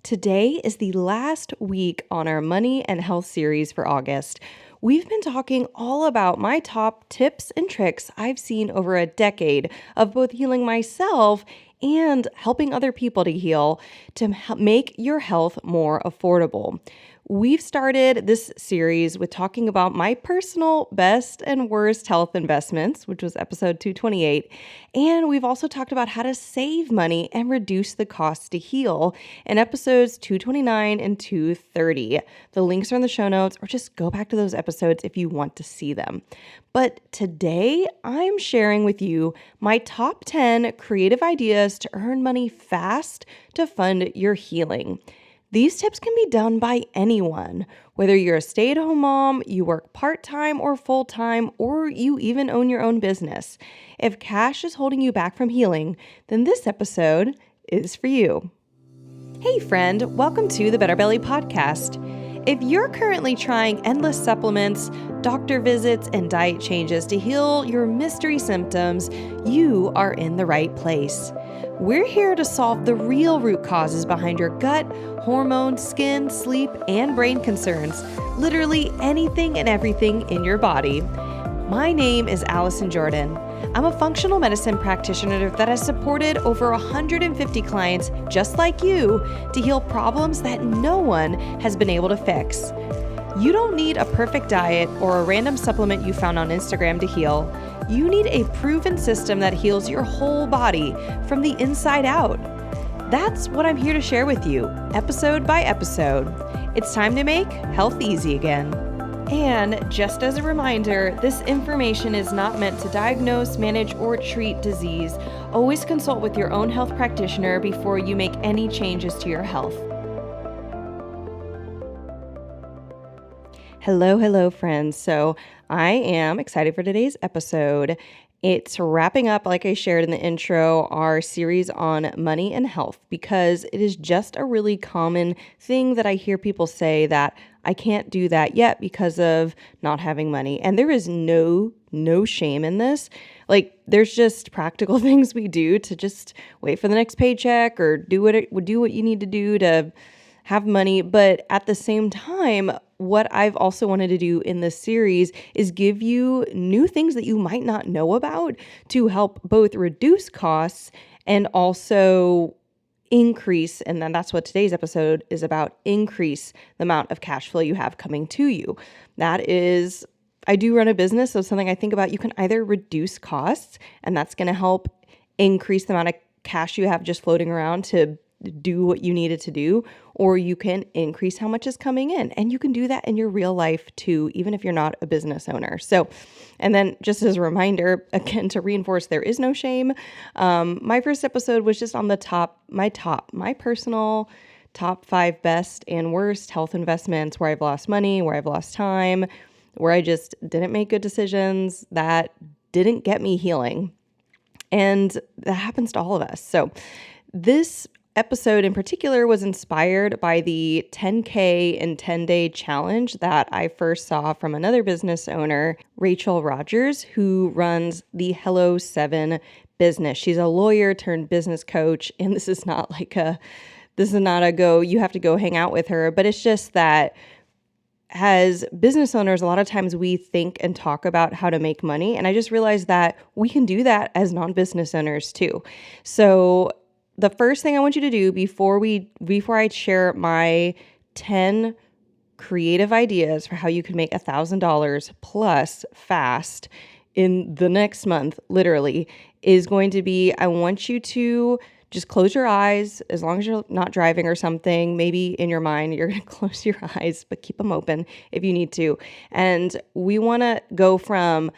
Today is the last week on our Money and Health series for August. We've been talking all about my top tips and tricks I've seen over a decade of both healing myself and helping other people to heal to make your health more affordable. We've started this series with talking about my personal best and worst health investments, which was episode 228. And we've also talked about how to save money and reduce the costs to heal in episodes 229 and 230. The links are in the show notes, or just go back to those episodes if you want to see them. But today, I'm sharing with you my top 10 creative ideas to earn money fast to fund your healing. These tips can be done by anyone, whether you're a stay-at-home mom, you work part-time or full-time, or you even own your own business. If cash is holding you back from healing, then this episode is for you. Hey friend, welcome to the Better Belly Podcast. If you're currently trying endless supplements, doctor visits, and diet changes to heal your mystery symptoms, you are in the right place. We're here to solve the real root causes behind your gut, hormones, skin, sleep, and brain concerns. Literally anything and everything in your body. My name is Allison Jordan. I'm a functional medicine practitioner that has supported over 150 clients just like you to heal problems that no one has been able to fix. You don't need a perfect diet or a random supplement you found on Instagram to heal. You need a proven system that heals your whole body from the inside out. That's what I'm here to share with you, episode by episode. It's time to make health easy again. And just as a reminder, this information is not meant to diagnose, manage, or treat disease. Always consult with your own health practitioner before you make any changes to your health. Hello, friends. So I am excited for today's episode. It's wrapping up, like I shared in the intro, our series on money and health, because it is just a really common thing that I hear people say that I can't do that yet because of not having money. And there is no shame in this. Like, there's just practical things we do to just wait for the next paycheck or do what you need to do to have money. But at the same time, what I've also wanted to do in this series is give you new things that you might not know about to help both reduce costs and also increase, and then that's what today's episode is about, increase the amount of cash flow you have coming to you. That is, I do run a business, so something I think about, you can either reduce costs, and that's going to help increase the amount of cash you have just floating around to do what you needed to do, or you can increase how much is coming in. And you can do that in your real life too, even if you're not a business owner. So, and then just as a reminder, again, to reinforce there is no shame. My first episode was just on my personal top 5 best and worst health investments where I've lost money, where I've lost time, where I just didn't make good decisions that didn't get me healing. And that happens to all of us. So this episode in particular was inspired by the 10K in 10-day challenge that I first saw from another business owner, Rachel Rogers, who runs the Hello 7 business. She's a lawyer turned business coach, and this is not a go, you have to go hang out with her, but it's just that as business owners, a lot of times we think and talk about how to make money, and I just realized that we can do that as non-business owners too. So the first thing I want you to do before I share my 10 creative ideas for how you can make $1,000 plus fast in the next month, literally, is going to be, I want you to just close your eyes, as long as you're not driving or something. Maybe in your mind, you're going to close your eyes, but keep them open if you need to. And we want to go from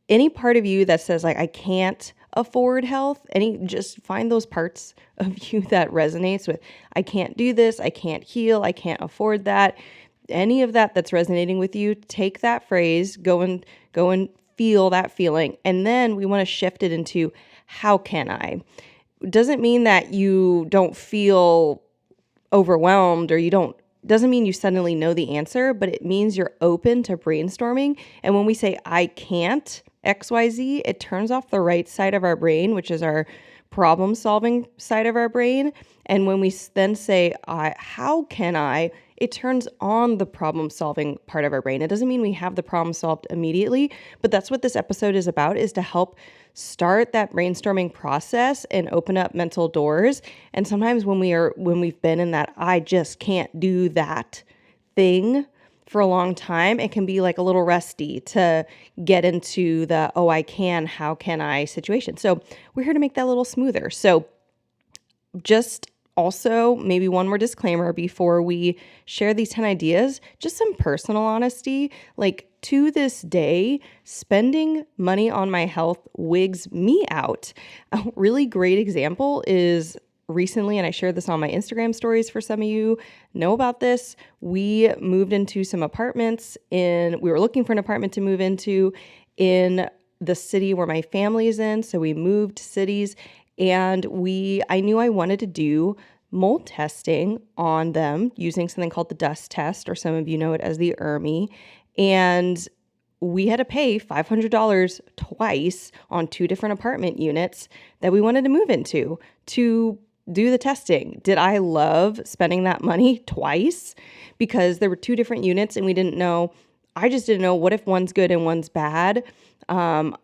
any part of you that says, like, I can't afford health, just find those parts of you that resonates with, I can't do this, I can't heal, I can't afford that. Any of that that's resonating with you, take that phrase, go and feel that feeling. And then we want to shift it into, how can I? It doesn't mean that you don't feel overwhelmed or doesn't mean you suddenly know the answer, but it means you're open to brainstorming. And when we say, I can't XYZ, it turns off the right side of our brain, which is our problem-solving side of our brain, And when we then say, how can I, it turns on the problem solving part of our brain. It doesn't mean we have the problem solved immediately, but that's what this episode is about, is to help start that brainstorming process and open up mental doors. And sometimes when we've been in that, I just can't do that thing for a long time, it can be like a little rusty to get into the, oh, I can, how can I situation. So we're here to make that a little smoother. So just also, maybe one more disclaimer before we share these 10 ideas, just some personal honesty. Like, to this day, spending money on my health wigs me out. A really great example is recently, and I shared this on my Instagram stories for some of you know about this. We moved into some apartments we were looking for an apartment to move into in the city where my family is in. So we moved cities, and I knew I wanted to do mold testing on them using something called the dust test, or some of you know it as the ERMI. And we had to pay $500 twice on 2 different apartment units that we wanted to move into to do the testing. Did I love spending that money twice? Because there were 2 different units and we didn't know. I just didn't know, what if one's good and one's bad?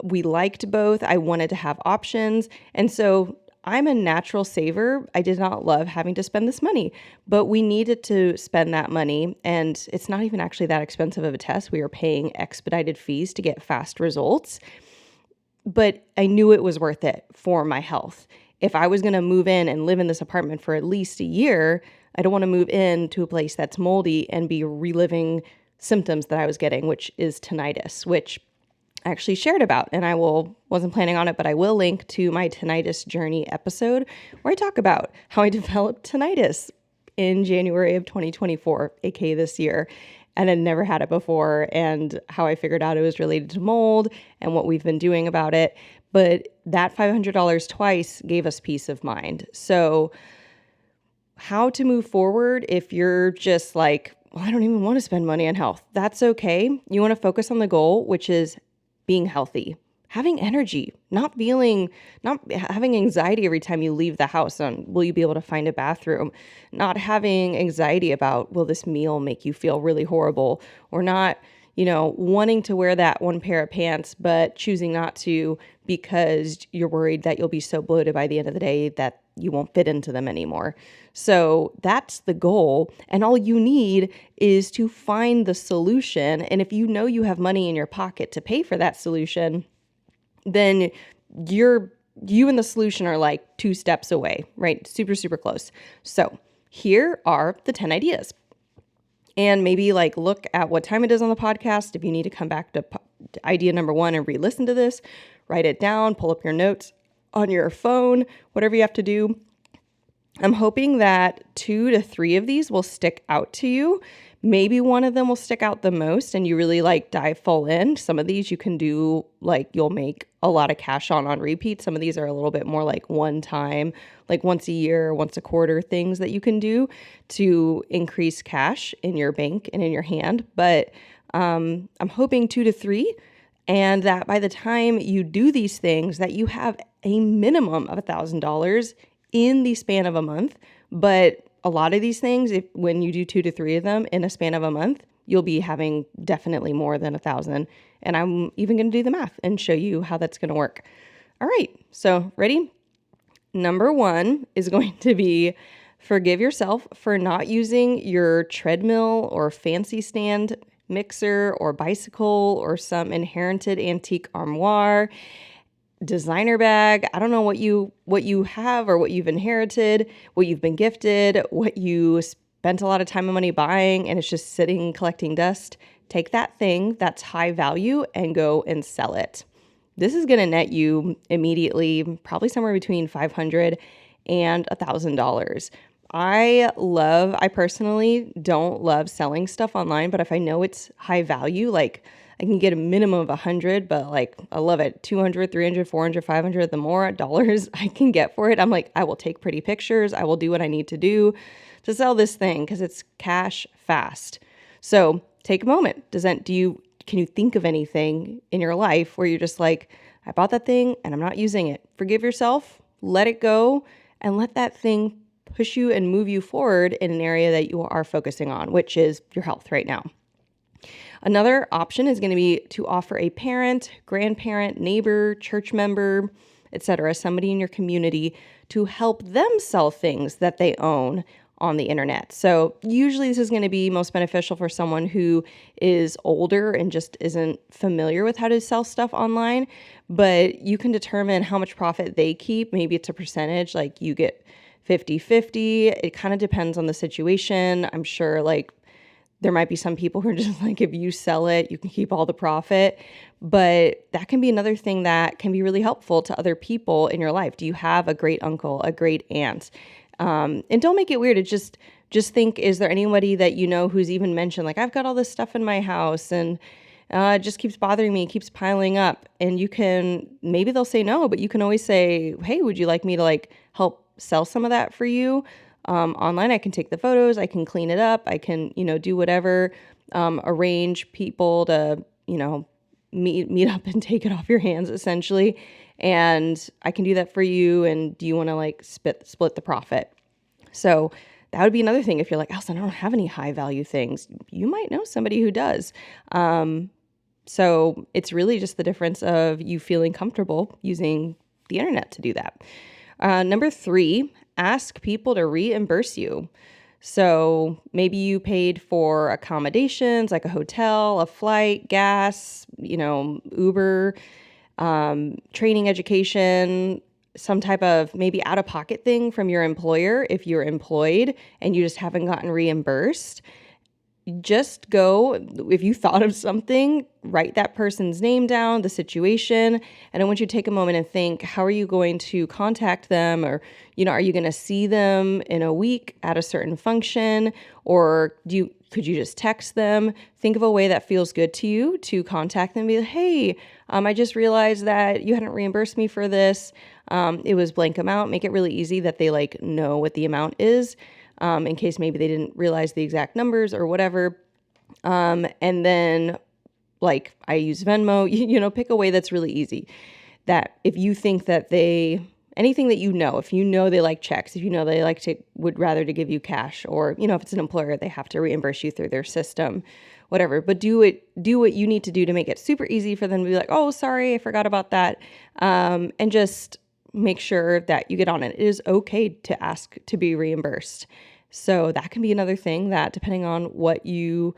We liked both. I wanted to have options. And so I'm a natural saver. I did not love having to spend this money, but we needed to spend that money. And it's not even actually that expensive of a test. We were paying expedited fees to get fast results, but I knew it was worth it for my health. If I was going to move in and live in this apartment for at least a year, I don't want to move into a place that's moldy and be reliving symptoms that I was getting, which is tinnitus, which I actually shared about, and wasn't planning on it, but I will link to my tinnitus journey episode where I talk about how I developed tinnitus in January of 2024, aka this year, and had never had it before, and how I figured out it was related to mold and what we've been doing about it. But that $500 twice gave us peace of mind. So how to move forward if you're just like, well, I don't even want to spend money on health. That's okay. You want to focus on the goal, which is being healthy, having energy, not having anxiety every time you leave the house on, will you be able to find a bathroom? Not having anxiety about, will this meal make you feel really horrible? Or not, wanting to wear that one pair of pants, but choosing not to because you're worried that you'll be so bloated by the end of the day that you won't fit into them anymore. So that's the goal. And all you need is to find the solution. And if you know you have money in your pocket to pay for that solution, then you and the solution are like 2 steps away, right? Super, super close. So here are the 10 ideas. And maybe look at what time it is on the podcast. If you need to come back to idea number 1 and re-listen to this, write it down, pull up your notes on your phone, whatever you have to do. I'm hoping that 2 to 3 of these will stick out to you. Maybe one of them will stick out the most and you really dive full in. Some of these you can do, you'll make a lot of cash on repeat. Some of these are a little bit more one time, once a year, once a quarter things that you can do to increase cash in your bank and in your hand. But I'm hoping 2 to 3, and that by the time you do these things that you have a minimum of $1,000 in the span of a month. But a lot of these things, when you do 2 to 3 of them in a span of a month, you'll be having definitely more than 1,000. And I'm even going to do the math and show you how that's going to work. All right, so ready? Number 1 is going to be forgive yourself for not using your treadmill or fancy stand mixer or bicycle or some inherited antique armoire, designer bag. I don't know what you have or what you've inherited, what you've been gifted, what you spent a lot of time and money buying, and it's just sitting collecting dust. Take that thing that's high value and go and sell it. This is going to net you immediately, probably somewhere between $500 and $1,000. I personally don't love selling stuff online, but if I know it's high value, I can get a minimum of 100, but I love it. 200, 300, 400, 500, the more dollars I can get for it, I'm I will take pretty pictures. I will do what I need to do to sell this thing because it's cash fast. So take a moment. Can you think of anything in your life where you're just I bought that thing and I'm not using it? Forgive yourself, let it go, and let that thing push you and move you forward in an area that you are focusing on, which is your health right now. Another option is going to be to offer a parent, grandparent, neighbor, church member, etc., somebody in your community to help them sell things that they own on the internet. So usually this is going to be most beneficial for someone who is older and just isn't familiar with how to sell stuff online, but you can determine how much profit they keep. Maybe it's a percentage, like you get 50-50. It kind of depends on the situation. I'm sure like there might be some people who are just like, if you sell it, you can keep all the profit. But that can be another thing that can be really helpful to other people in your life. Do you have a great uncle, a great aunt? And don't make it weird. It's just think, is there anybody that you know who's even mentioned, like, I've got all this stuff in my house and it just keeps bothering me, keeps piling up. And you can, maybe they'll say no, but you can always say, hey, would you like me to like help sell some of that for you? Online, I can take the photos, I can clean it up, I can, do whatever, arrange people to, meet up and take it off your hands essentially. And I can do that for you. And do you want to like split the profit? So that would be another thing. If you're like, Allison, I don't have any high value things, you might know somebody who does. So it's really just the difference of you feeling comfortable using the internet to do that. Number 3, ask people to reimburse you. So maybe you paid for accommodations like a hotel, a flight, gas, Uber, training, education, some type of maybe out-of-pocket thing from your employer if you're employed and you just haven't gotten reimbursed. Just go, if you thought of something, write that person's name down, the situation, and I want you to take a moment and think, how are you going to contact them? Or, are you going to see them in a week at a certain function? Or could you just text them? Think of a way that feels good to you to contact them and be like, hey, I just realized that you hadn't reimbursed me for this. It was blank amount. Make it really easy that they like know what the amount is. In case maybe they didn't realize the exact numbers or whatever. And then like I use Venmo, pick a way that's really easy. That if you think that anything that if they like checks, if they would rather to give you cash, or, if it's an employer, they have to reimburse you through their system, whatever. But do what you need to do to make it super easy for them to be like, oh, sorry, I forgot about that. And just make sure that you get on it. It is okay to ask to be reimbursed. So that can be another thing that, depending on what you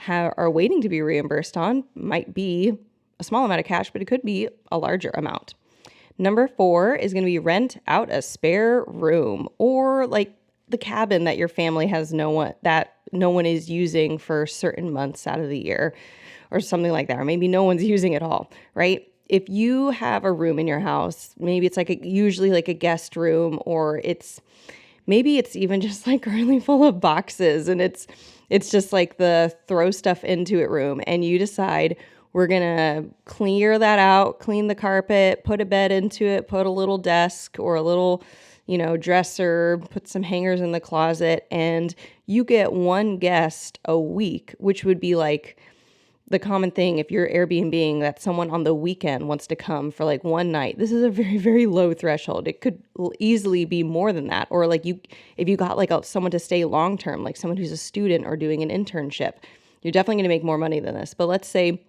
are waiting to be reimbursed on, might be a small amount of cash, but it could be a larger amount. Number 4 is going to be rent out a spare room, or like the cabin that your family has no one is using for certain months out of the year or something like that. Or maybe no one's using it all, right? If you have a room in your house, maybe it's usually like a guest room, or maybe it's even just like really full of boxes and it's just like the throw stuff into it room, and you decide we're going to clear that out, clean the carpet, put a bed into it, put a little desk or a little, dresser, put some hangers in the closet, and you get one guest a week, which would be like the common thing if you're Airbnb-ing that someone on the weekend wants to come for like one night. This is a very, very low threshold. It could easily be more than that. Or like if you got like someone to stay long-term, like someone who's a student or doing an internship, you're definitely going to make more money than this. But let's say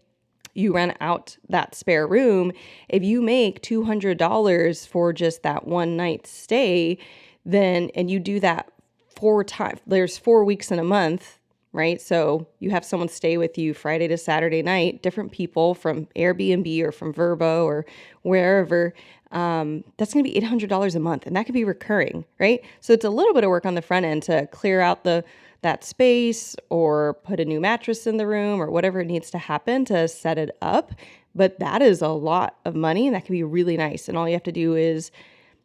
you rent out that spare room. If you make $200 for just that one night stay, and you do that 4 times, there's 4 weeks in a month, right? So you have someone stay with you Friday to Saturday night, different people from Airbnb or from Vrbo or wherever. That's going to be $800 a month, and that could be recurring, right? So it's a little bit of work on the front end to clear out that space or put a new mattress in the room or whatever it needs to happen to set it up. But that is a lot of money, and that can be really nice. And all you have to do is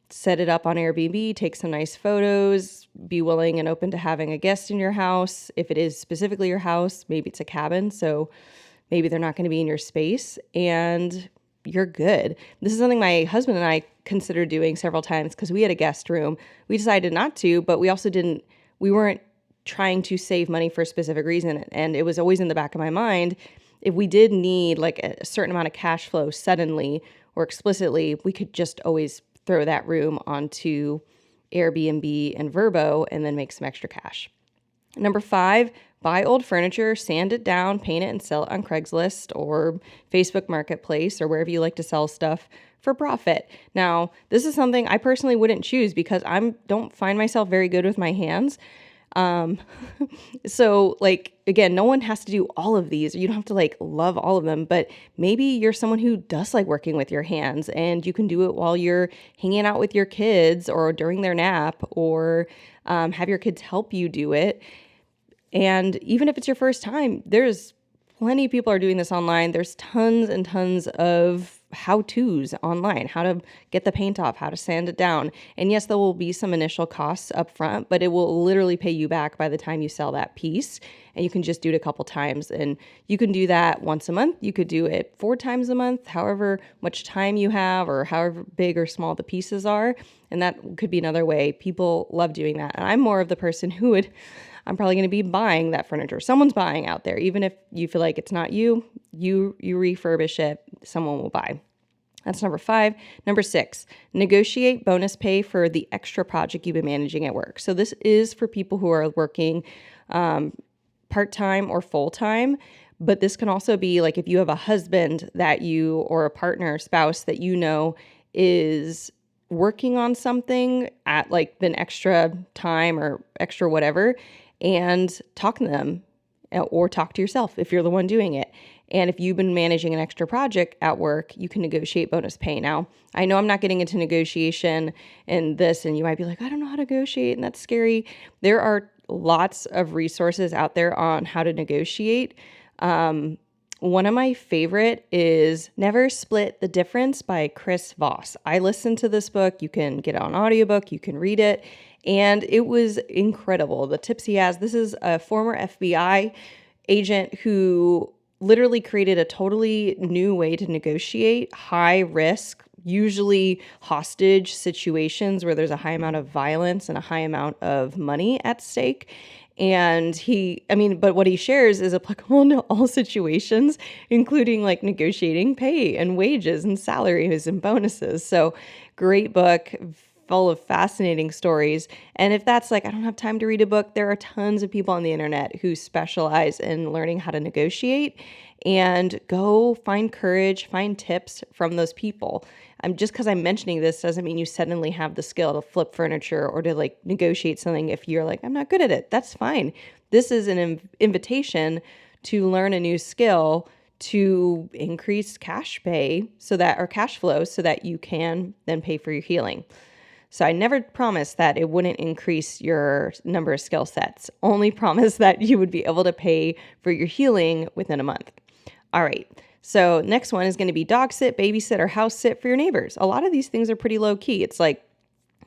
set it up on Airbnb, take some nice photos, be willing and open to having a guest in your house. If it is specifically your house, maybe it's a cabin, so maybe they're not going to be in your space, and you're good. This is something my husband and I considered doing several times because we had a guest room. We decided not to, but we weren't trying to save money for a specific reason. And it was always in the back of my mind, if we did need like a certain amount of cash flow suddenly or explicitly, we could just always throw that room onto Airbnb and Vrbo and then make some extra cash. Number 5, buy old furniture, sand it down, paint it, and sell it on Craigslist or Facebook Marketplace or wherever you like to sell stuff for profit. Now, this is something I personally wouldn't choose because I don't find myself very good with my hands. Um, so like, again, no one has to do all of these. You don't have to like love all of them, but maybe you're someone who does like working with your hands and you can do it while you're hanging out with your kids or during their nap or have your kids help you do it. And even if it's your first time, there's plenty of people are doing this online. There's tons and tons of how-tos online, how to get the paint off, how to sand it down. And yes, there will be some initial costs up front, but it will literally pay you back by the time you sell that piece. And you can just do it a couple times. And you can do that once a month. You could do it 4 times a month, however much time you have or however big or small the pieces are. And that could be another way. People love doing that. And I'm more of the person who I'm probably going to be buying that furniture. Someone's buying out there. Even if you feel like it's not you refurbish it, someone will buy. That's number 5. Number 6, negotiate bonus pay for the extra project you've been managing at work. So this is for people who are working part-time or full-time, but this can also be like if you have a husband that you or a partner, spouse that you know is working on something at like an extra time or extra whatever, and talk to them or talk to yourself if you're the one doing it. And if you've been managing an extra project at work, you can negotiate bonus pay. Now, I know I'm not getting into negotiation and this, and you might be like, I don't know how to negotiate, and that's scary. There are lots of resources out there on how to negotiate. One of my favorite is Never Split the Difference by Chris Voss. I listened to this book. You can get it on audiobook. You can read it. And it was incredible. The tips he has. This is a former FBI agent who literally created a totally new way to negotiate high risk, usually hostage situations where there's a high amount of violence and a high amount of money at stake. And but what he shares is applicable to all situations, including like negotiating pay and wages and salaries and bonuses. So great book, full of fascinating stories. And if that's like, I don't have time to read a book, there are tons of people on the internet who specialize in learning how to negotiate, and go find courage, find tips from those people. Just because I'm mentioning this doesn't mean you suddenly have the skill to flip furniture or to like negotiate something if you're like, I'm not good at it. That's fine. This is an invitation to learn a new skill to increase cash flow so that you can then pay for your healing. So I never promised that it wouldn't increase your number of skill sets, only promised that you would be able to pay for your healing within a month. All right. So next one is going to be dog sit, babysit, or house sit for your neighbors. A lot of these things are pretty low key. It's like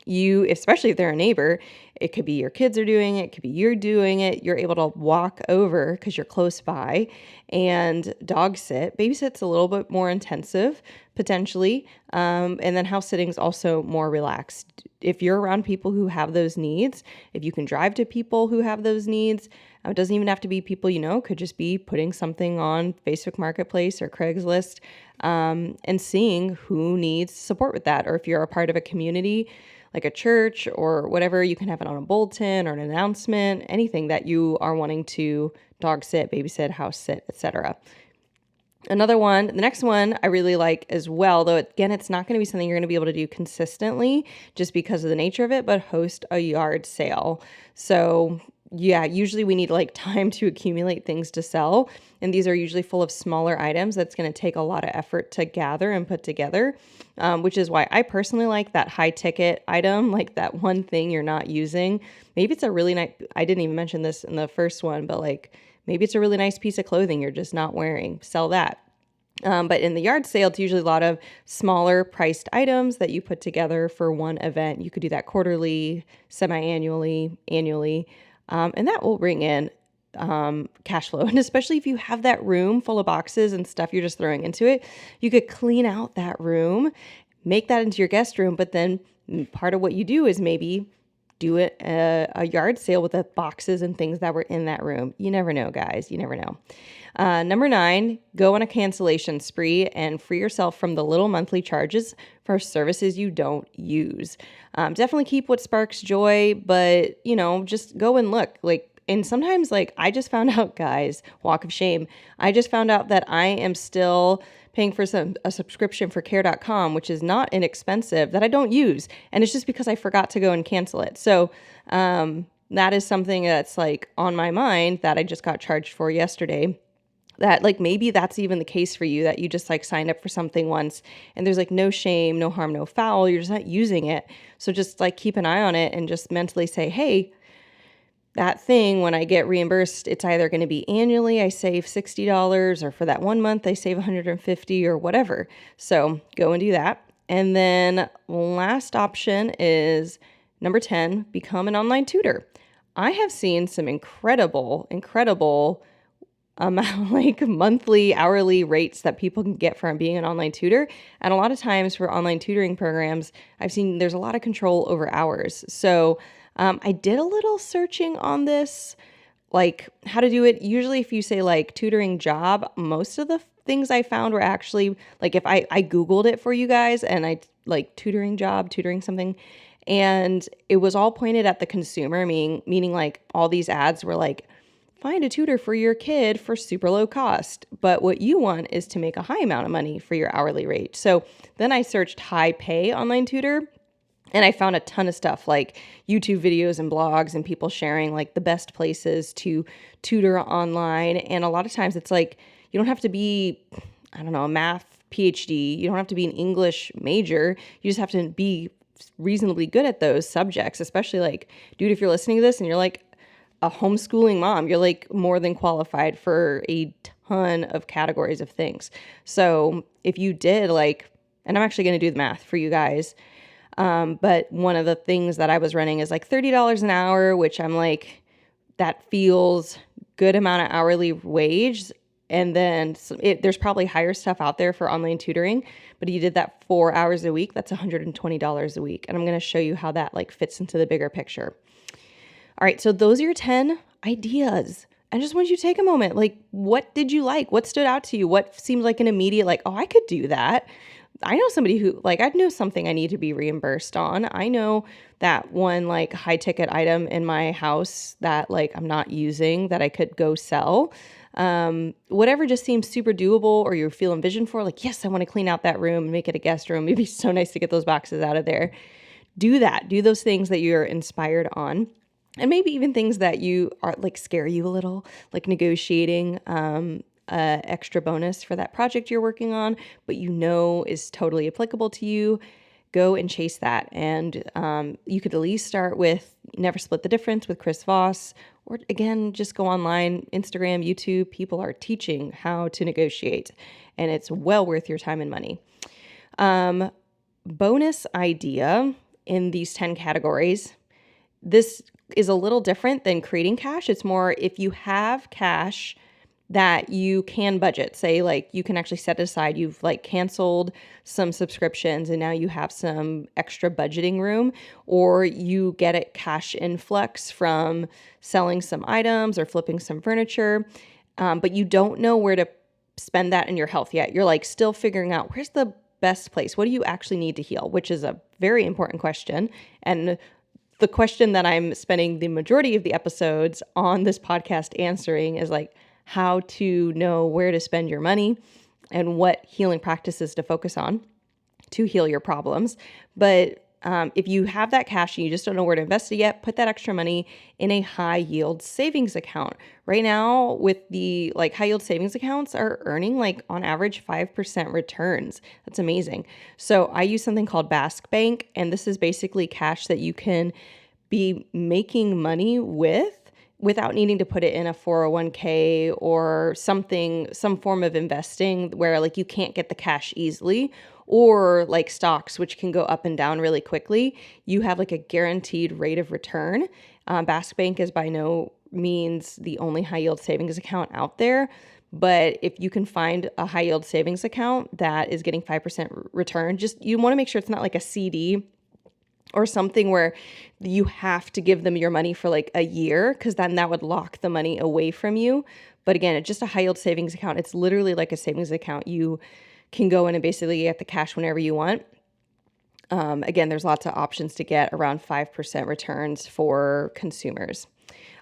you, especially if they're a neighbor, it could be your kids are doing it, it could be you're doing it. You're able to walk over because you're close by and dog sit. Babysit's a little bit more intensive potentially. And then house sitting is also more relaxed. If you're around people who have those needs, if you can drive to people who have those needs, it doesn't even have to be people you know, it could just be putting something on Facebook Marketplace or Craigslist and seeing who needs support with that. Or if you're a part of a community, like a church or whatever, you can have it on a bulletin or an announcement, anything that you are wanting to dog sit, babysit, house sit, etc. The next one I really like as well, though again, it's not going to be something you're going to be able to do consistently just because of the nature of it, but host a yard sale. So yeah, usually we need like time to accumulate things to sell. And these are usually full of smaller items that's going to take a lot of effort to gather and put together, which is why I personally like that high ticket item, like that one thing you're not using. Maybe it's a really nice, I didn't even mention this in the first one, but like maybe it's a really nice piece of clothing you're just not wearing. Sell that. But in the yard sale, it's usually a lot of smaller priced items that you put together for one event. You could do that quarterly, semi-annually, annually. And that will bring in cash flow. And especially if you have that room full of boxes and stuff you're just throwing into it, you could clean out that room, make that into your guest room. But then part of what you do is maybe do it a yard sale with the boxes and things that were in that room. You never know, guys. You never know. Number 9, go on a cancellation spree and free yourself from the little monthly charges for services you don't use. Definitely keep what sparks joy, but just go and look. And sometimes, I just found out, guys, walk of shame. I just found out that I am still paying for a subscription for care.com, which is not inexpensive, that I don't use. And it's just because I forgot to go and cancel it. So, that is something that's on my mind that I just got charged for yesterday. That maybe that's even the case for you, that you just signed up for something once and there's no shame, no harm, no foul. You're just not using it. So just keep an eye on it and just mentally say, hey, that thing, when I get reimbursed, it's either going to be annually, I save $60, or for that 1 month, I save $150 or whatever. So go and do that. And then last option is number 10, become an online tutor. I have seen some incredible monthly, hourly rates that people can get from being an online tutor. And a lot of times for online tutoring programs, I've seen there's a lot of control over hours. So I did a little searching on this, how to do it. Usually if you say tutoring job, most of the things I found were actually if I Googled it for you guys and I tutoring job, tutoring something, and it was all pointed at the consumer, meaning all these ads were find a tutor for your kid for super low cost. But what you want is to make a high amount of money for your hourly rate. So then I searched high pay online tutor, and I found a ton of stuff YouTube videos and blogs and people sharing the best places to tutor online. And a lot of times it's you don't have to be, I don't know, a math PhD. You don't have to be an English major. You just have to be reasonably good at those subjects, especially dude, if you're listening to this and you're a homeschooling mom, you're more than qualified for a ton of categories of things. So if you did and I'm actually going to do the math for you guys. But one of the things that I was running is $30 an hour, which I'm that feels good amount of hourly wage. And then there's probably higher stuff out there for online tutoring, but you did that 4 hours a week, that's $120 a week. And I'm going to show you how that fits into the bigger picture. All right. So those are your 10 ideas. I just want you to take a moment. What did you like? What stood out to you? What seemed like an immediate, oh, I could do that. I know somebody who I know something I need to be reimbursed on. I know that one high ticket item in my house that I'm not using that I could go sell. Whatever just seems super doable or you're feeling vision for, yes, I want to clean out that room and make it a guest room. It'd be so nice to get those boxes out of there. Do that. Do those things that you're inspired on. And maybe even things that you are scare you a little, negotiating extra bonus for that project you're working on, but is totally applicable to you. Go and chase that. And you could at least start with Never Split the Difference with Chris Voss, or again, just go online, Instagram, YouTube. People are teaching how to negotiate, and it's well worth your time and money. Bonus idea in these 10 categories. This is a little different than creating cash. It's more if you have cash that you can budget. Say you can actually set aside, you've canceled some subscriptions and now you have some extra budgeting room, or you get a cash influx from selling some items or flipping some furniture, but you don't know where to spend that in your health yet. You're still figuring out where's the best place. What do you actually need to heal? Which is a very important question. And the question that I'm spending the majority of the episodes on this podcast answering is how to know where to spend your money and what healing practices to focus on to heal your problems. But if you have that cash and you just don't know where to invest it yet, put that extra money in a high yield savings account. Right now with the high yield savings accounts are earning on average 5% returns. That's amazing. So I use something called Bask Bank, and this is basically cash that you can be making money without needing to put it in a 401k or something, some form of investing where you can't get the cash easily, or stocks, which can go up and down really quickly. You have a guaranteed rate of return. Bask Bank is by no means the only high yield savings account out there, but if you can find a high yield savings account that is getting 5% return, you want to make sure it's not a CD or something where you have to give them your money for like a year, because then that would lock the money away from you. But again, it's just a high yield savings account. It's literally like a savings account. You can go in and basically get the cash whenever you want. Again, there's lots of options to get around 5% returns for consumers.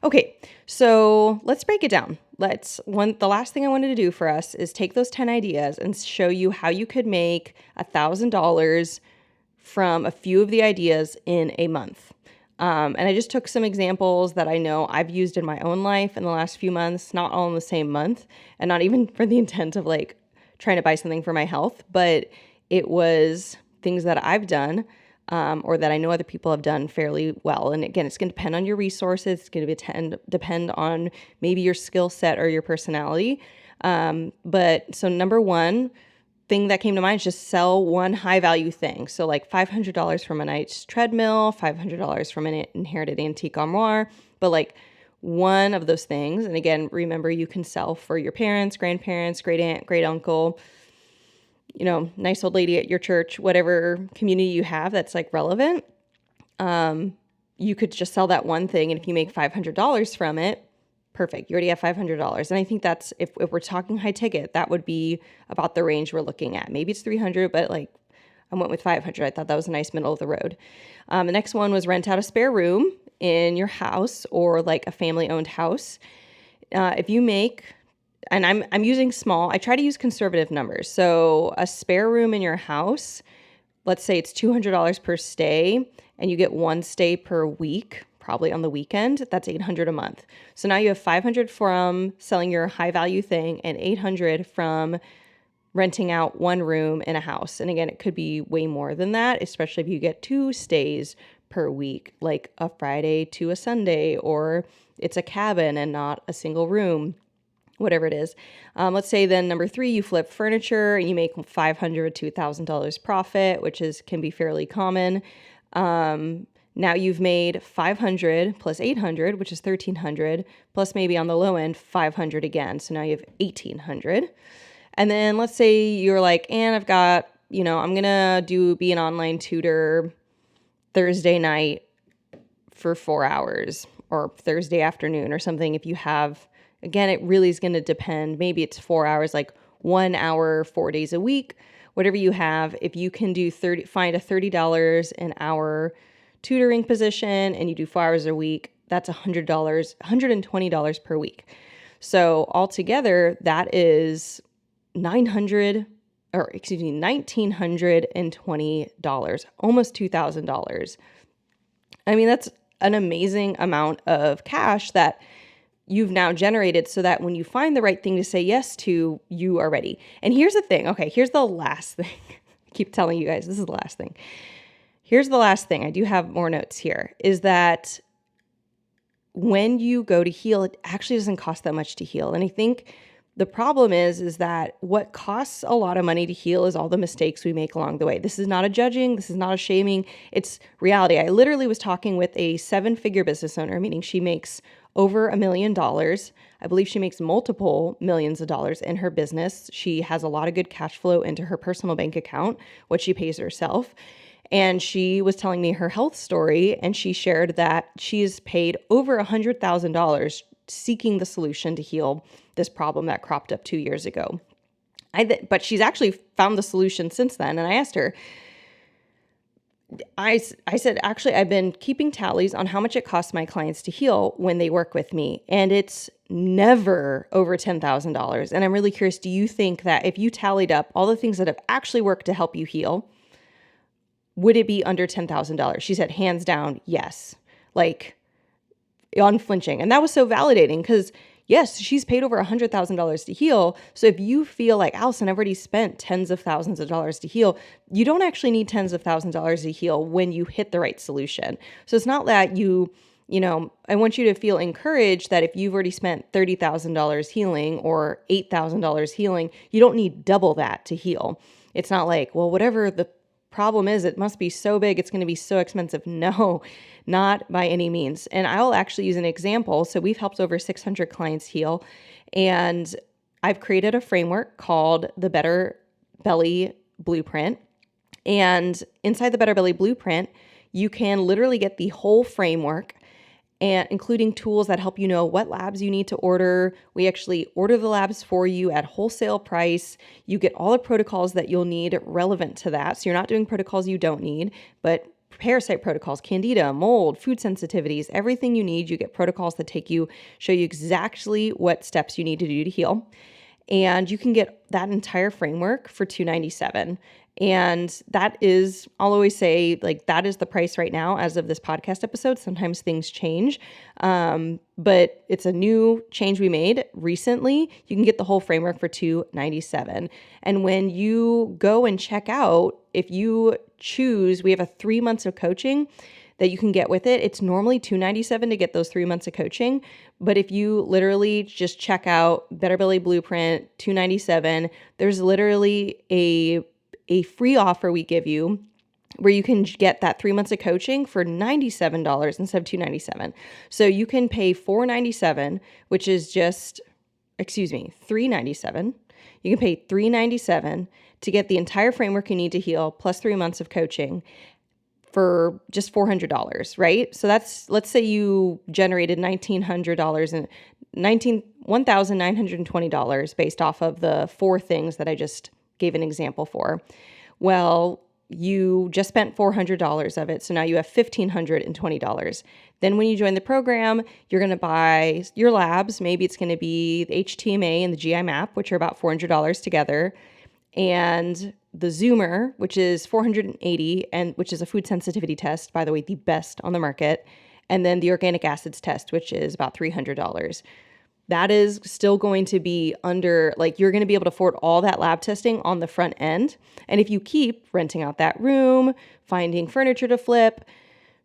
Okay, so let's break it down. The last thing I wanted to do for us is take those 10 ideas and show you how you could make $1,000 from a few of the ideas in a month. And I just took some examples that I know I've used in my own life in the last few months, not all in the same month, and not even for the intent of like trying to buy something for my health, but it was things that I've done, or that I know other people have done fairly well. And again, it's going to depend on your resources. It's going to depend on maybe your skill set or your personality. But so number one thing that came to mind is just sell one high value thing. So like $500 from a nice treadmill, $500 from an inherited antique armoire, but like one of those things. And again, remember, you can sell for your parents, grandparents, great aunt, great uncle, nice old lady at your church, whatever community you have that's like relevant. You could just sell that one thing. And if you make $500 from it, perfect. You already have $500. And I think that's, if we're talking high ticket, that would be about the range we're looking at. Maybe it's 300, but like I went with 500. I thought that was a nice middle of the road. The next one was rent out a spare room in your house or like a family owned house. If you make, and I'm using small, I try to use conservative numbers. So a spare room in your house, let's say it's $200 per stay and you get one stay per week, probably on the weekend, that's $800 a month. So now you have $500 from selling your high value thing and $800 from renting out one room in a house. And again, it could be way more than that, especially if you get 2 stays per week, like a Friday to a Sunday, or it's a cabin and not a single room, whatever it is. Let's say then number 3, you flip furniture and you make $500 to $1,000 profit, which can be fairly common. Now you've made 500 plus 800, which is 1,300, plus maybe on the low end, 500 again. So now you have 1,800. And then let's say you're like, and I've got, I'm going to be an online tutor Thursday night for 4 hours or Thursday afternoon or something. If you have, again, it really is going to depend. Maybe it's 4 hours, like 1 hour, 4 days a week, whatever you have. If you can find a $30 an hour tutoring position and you do 4 hours a week, that's $100, $120 per week. So altogether, that is $1,920, almost $2,000. I mean, that's an amazing amount of cash that you've now generated, so that when you find the right thing to say yes to, you are ready. And here's the thing. Okay, here's the last thing. I keep telling you guys, this is the last thing. Here's the last thing. I do have more notes here, is that when you go to heal, it actually doesn't cost that much to heal. And I think the problem is that what costs a lot of money to heal is all the mistakes we make along the way. This is not a judging. This is not a shaming. It's reality. I literally was talking with a 7-figure business owner, meaning she makes over $1 million. I believe she makes multiple millions of dollars in her business. She has a lot of good cash flow into her personal bank account, what she pays herself. And she was telling me her health story, and she shared that she's paid over $100,000 seeking the solution to heal this problem that cropped up 2 years ago. But she's actually found the solution since then. And I asked her, I said, actually, I've been keeping tallies on how much it costs my clients to heal when they work with me. And it's never over $10,000. And I'm really curious, do you think that if you tallied up all the things that have actually worked to help you heal, would it be under $10,000? She said, hands down, yes. Like, unflinching. And that was so validating because, yes, she's paid over $100,000 to heal. So if you feel like, Allison, I've already spent tens of thousands of dollars to heal, you don't actually need tens of thousands of dollars to heal when you hit the right solution. So it's not that I want you to feel encouraged that if you've already spent $30,000 healing or $8,000 healing, you don't need double that to heal. It's not like, well, whatever the problem is, it must be so big, it's going to be so expensive. No, not by any means. And I'll actually use an example. So we've helped over 600 clients heal, and I've created a framework called the Better Belly Blueprint. And inside the Better Belly Blueprint, you can literally get the whole framework, and including tools that help you know what labs you need to order. We actually order the labs for you at wholesale price. You get all the protocols that you'll need relevant to that. So you're not doing protocols you don't need, but parasite protocols, candida, mold, food sensitivities, everything you need. You get protocols that show you exactly what steps you need to do to heal. And you can get that entire framework for $297. And that is, I'll always say, like, that is the price right now as of this podcast episode. Sometimes things change, but it's a new change we made recently. You can get the whole framework for $297. And when you go and check out, if you choose, we have a 3 months of coaching that you can get with it. It's normally $297 to get those 3 months of coaching. But if you literally just check out Better Belly Blueprint, $297, there's literally a free offer we give you where you can get that 3 months of coaching for $97 instead of $297. So you can pay $497, which is $397. You can pay $397 to get the entire framework you need to heal plus 3 months of coaching for just $400, right? So let's say you generated $1,900 and $1,920 based off of the 4 things that I just gave an example for. Well, you just spent $400 of it, so now you have $1,520. Then when you join the program, you're going to buy your labs. Maybe it's going to be the HTMA and the GI map, which are about $400 together, and the Zoomer, which is $480, and which is a food sensitivity test, by the way, the best on the market, and then the organic acids test, which is about $300. That is still going to be under, like, you're going to be able to afford all that lab testing on the front end. And if you keep renting out that room, finding furniture to flip,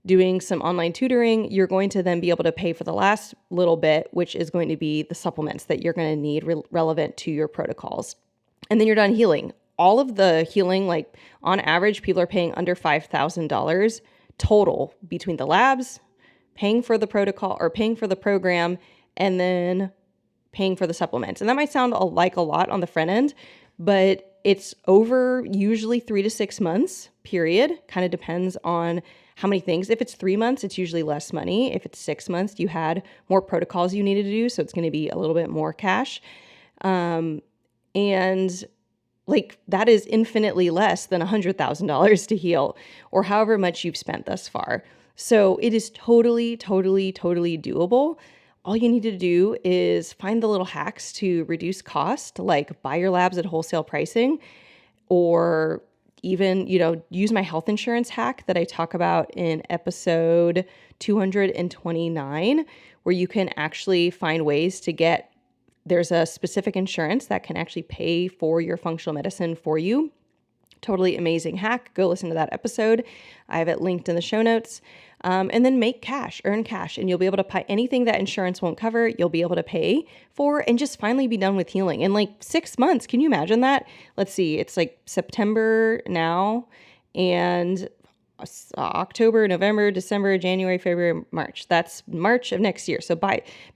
doing some online tutoring, you're going to then be able to pay for the last little bit, which is going to be the supplements that you're going to need relevant to your protocols. And then you're done healing. All of the healing, like on average, people are paying under $5,000 total between the labs, paying for the protocol or paying for the program, and then paying for the supplements. And that might sound like a lot on the front end, but it's over usually 3 to 6 months, period. Kind of depends on how many things. If it's 3 months, it's usually less money. If it's 6 months, you had more protocols you needed to do, so it's going to be a little bit more cash. And like, that is infinitely less than $100,000 to heal, or however much you've spent thus far. So it is totally, totally, totally doable. All you need to do is find the little hacks to reduce cost, like buy your labs at wholesale pricing, or even, use my health insurance hack that I talk about in episode 229, where you can actually find ways to there's a specific insurance that can actually pay for your functional medicine for you. Totally amazing hack. Go listen to that episode. I have it linked in the show notes. And then earn cash, and you'll be able to pay anything that insurance won't cover. You'll be able to pay for and just finally be done with healing in like 6 months. Can you imagine that? Let's see. It's like September now, and October, November, December, January, February, March. That's March of next year. So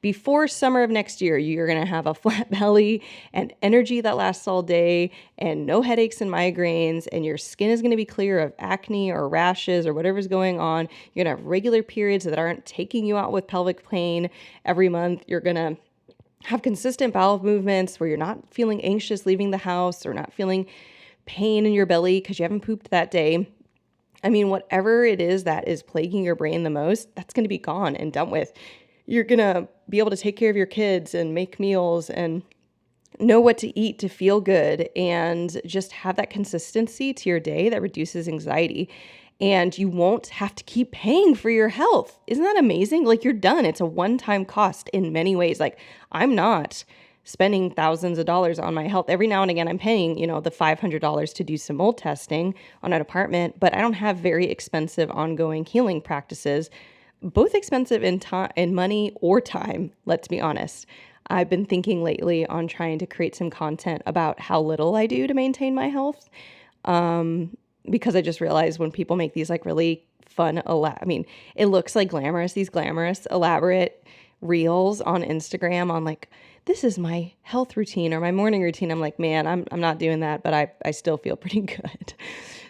before summer of next year, you're going to have a flat belly and energy that lasts all day and no headaches and migraines, and your skin is going to be clear of acne or rashes or whatever's going on. You're going to have regular periods that aren't taking you out with pelvic pain every month. You're going to have consistent bowel movements where you're not feeling anxious leaving the house or not feeling pain in your belly because you haven't pooped that day. I mean, whatever it is that is plaguing your brain the most, that's going to be gone and done with. You're going to be able to take care of your kids and make meals and know what to eat to feel good and just have that consistency to your day that reduces anxiety. And you won't have to keep paying for your health. Isn't that amazing? Like, you're done. It's a one-time cost in many ways. Like, I'm not spending thousands of dollars on my health. Every now and again, I'm paying, the $500 to do some mold testing on an apartment, but I don't have very expensive ongoing healing practices, both expensive in time, in money or time. Let's be honest. I've been thinking lately on trying to create some content about how little I do to maintain my health. Because I just realized when people make these like really fun, it looks like these glamorous, elaborate reels on Instagram on like, this is my health routine or my morning routine. I'm like, man, I'm not doing that, but I still feel pretty good.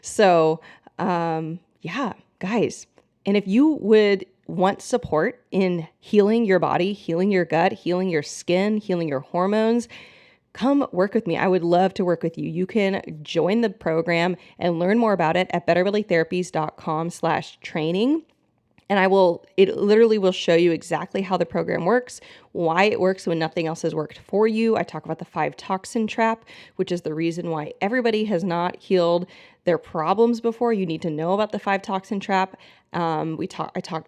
So, yeah, guys, And if you would want support in healing your body, healing your gut, healing your skin, healing your hormones, come work with me. I would love to work with you. You can join the program and learn more about it at betterbellytherapies.com/training. And it literally will show you exactly how the program works, why it works when nothing else has worked for you. I talk about the 5 toxin trap, which is the reason why everybody has not healed their problems before. You need to know about the 5 toxin trap.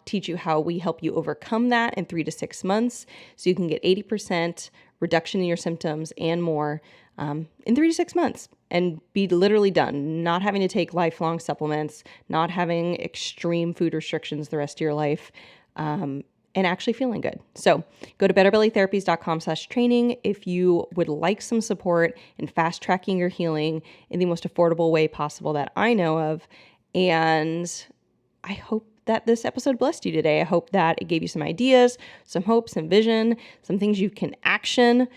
Teach you how we help you overcome that in 3 to 6 months, so you can get 80% reduction in your symptoms and more in 3 to 6 months and be literally done, not having to take lifelong supplements, not having extreme food restrictions the rest of your life, and actually feeling good. So go to betterbellytherapies.com/training if you would like some support in fast tracking your healing in the most affordable way possible that I know of. And I hope that this episode blessed you today. I hope that it gave you some ideas, some hope, some vision, some things you can action.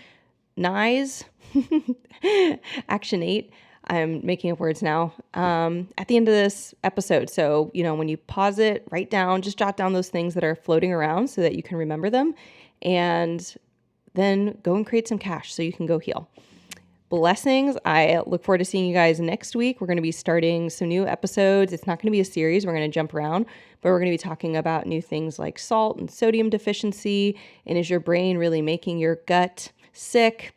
Actionate. I'm making up words now. At the end of this episode. So, when you pause it, just jot down those things that are floating around so that you can remember them, and then go and create some cash so you can go heal. Blessings. I look forward to seeing you guys next week. We're going to be starting some new episodes. It's not going to be a series. We're going to jump around, but we're going to be talking about new things like salt and sodium deficiency. And is your brain really making your gut sick?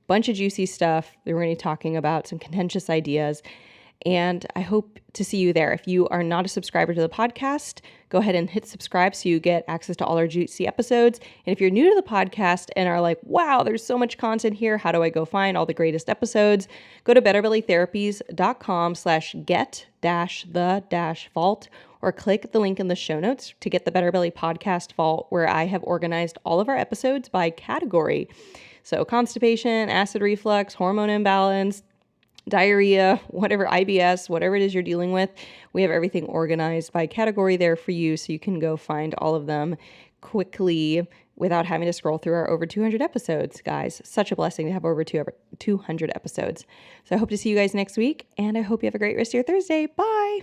Bunch of juicy stuff. We're going to be talking about some contentious ideas, and I hope to see you there. If you are not a subscriber to the podcast, go ahead and hit subscribe so you get access to all our juicy episodes. And if you're new to the podcast and are like, wow, there's so much content here, how do I go find all the greatest episodes? Go to betterbellytherapies.com/get-the-vault, or click the link in the show notes to get the Better Belly Podcast Vault, where I have organized all of our episodes by category. So constipation, acid reflux, hormone imbalance, diarrhea, whatever, IBS, whatever it is you're dealing with, we have everything organized by category there for you, so you can go find all of them quickly without having to scroll through our over 200 episodes, guys. Such a blessing to have over 200 episodes. So I hope to see you guys next week, and I hope you have a great rest of your Thursday. Bye!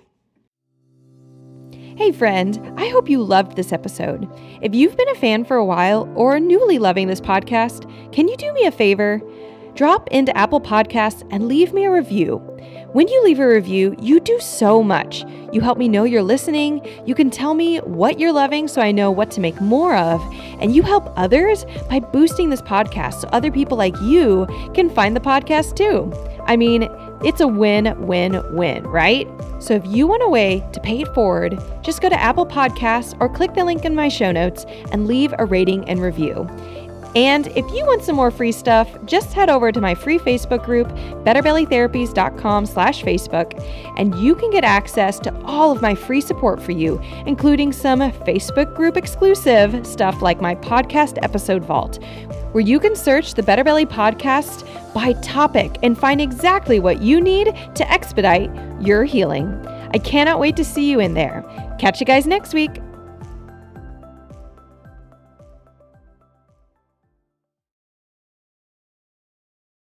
Hey friend, I hope you loved this episode. If you've been a fan for a while or newly loving this podcast, can you do me a favor? Drop into Apple Podcasts and leave me a review. When you leave a review, you do so much. You help me know you're listening. You can tell me what you're loving so I know what to make more of. And you help others by boosting this podcast so other people like you can find the podcast too. I mean, it's a win-win-win, right? So if you want a way to pay it forward, just go to Apple Podcasts or click the link in my show notes and leave a rating and review. And if you want some more free stuff, just head over to my free Facebook group, betterbellytherapies.com/Facebook, and you can get access to all of my free support for you, including some Facebook group exclusive stuff like my podcast episode vault, where you can search the Better Belly podcast by topic and find exactly what you need to expedite your healing. I cannot wait to see you in there. Catch you guys next week.